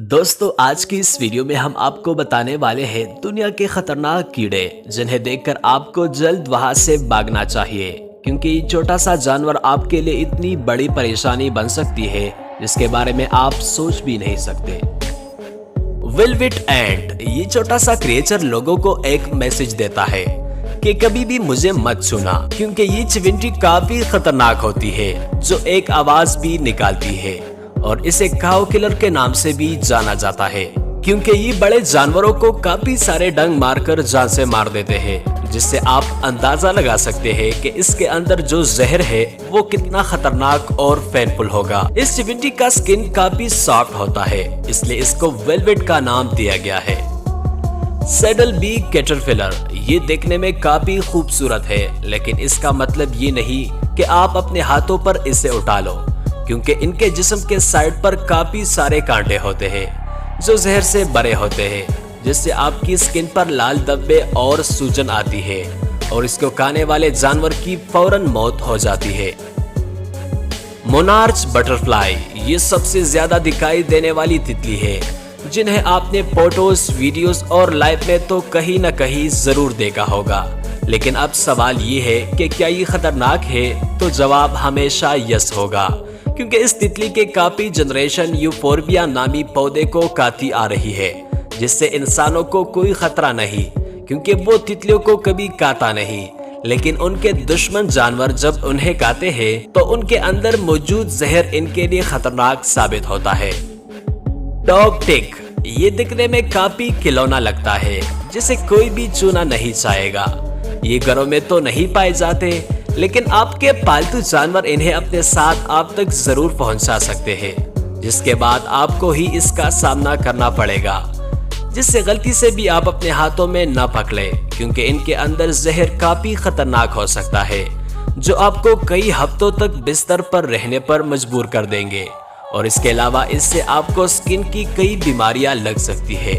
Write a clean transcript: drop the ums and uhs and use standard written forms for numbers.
दोस्तों, आज की इस वीडियो में हम आपको बताने वाले हैं दुनिया के खतरनाक कीड़े जिन्हें देखकर आपको जल्द वहां से भागना चाहिए, क्योंकि ये छोटा सा जानवर आपके लिए इतनी बड़ी परेशानी बन सकती है जिसके बारे में आप सोच भी नहीं सकते। वेलवेट एंट ये छोटा सा क्रिएचर लोगों को एक मैसेज देता है कि कभी भी मुझे मत छूना, क्योंकि ये चिविंटी काफी खतरनाक होती है जो एक आवाज भी निकालती है और इसे काऊ किलर के नाम से भी जाना जाता है, क्योंकि ये बड़े जानवरों को काफी सारे डंग मारकर जान से मार देते हैं, जिससे आप अंदाजा लगा सकते हैं कि इसके अंदर जो जहर है वो कितना खतरनाक और पेनफुल होगा। इस चिविंटी का स्किन काफी सॉफ्ट होता है, इसलिए इसको वेलवेट का नाम दिया गया है। सैडल बी कैटरपिलर ये देखने में काफी खूबसूरत है, लेकिन इसका मतलब ये नहीं कि आप अपने हाथों पर इसे उठा लो, क्योंकि इनके जिस्म के साइड पर काफी सारे कांटे होते हैं जो जहर से भरे होते हैं, जिससे आपकी स्किन पर लाल धब्बे और सूजन आती है और इसको खाने वाले जानवर की फौरन मौत हो जाती है। मोनार्च बटरफ्लाई ये सबसे ज्यादा दिखाई देने वाली तितली है, जिन्हें आपने फोटोज, वीडियोस और लाइव में तो कहीं न कहीं जरूर देखा होगा। लेकिन अब सवाल ये है कि क्या ये खतरनाक है? तो जवाब हमेशा यस होगा, क्योंकि इस तितली के काफी जनरेशन यूफोर्बिया नामी पौधे को खाती आ रही है, जिससे इंसानों को कोई खतरा नहीं, क्योंकि वो तितलियों को कभी खाता नहीं। लेकिन उनके दुश्मन जानवर जब उन्हें खाते हैं तो उनके अंदर मौजूद जहर इनके लिए खतरनाक साबित होता है। डॉग टिक ये दिखने में काफी खिलौना लगता है, जिसे कोई भी छूना नहीं चाहेगा। ये घरों में तो नहीं पाए जाते, लेकिन आपके पालतू जानवर इन्हें अपने साथ आप तक जरूर पहुंचा सकते हैं, जिसके बाद आपको ही इसका सामना करना पड़ेगा, जिससे गलती से भी आप अपने हाथों में न पकड़े, क्योंकि इनके अंदर जहर काफी खतरनाक हो सकता है जो आपको कई हफ्तों तक बिस्तर पर रहने पर मजबूर कर देंगे, और इसके अलावा इससे आपको स्किन की कई बीमारियां लग सकती है।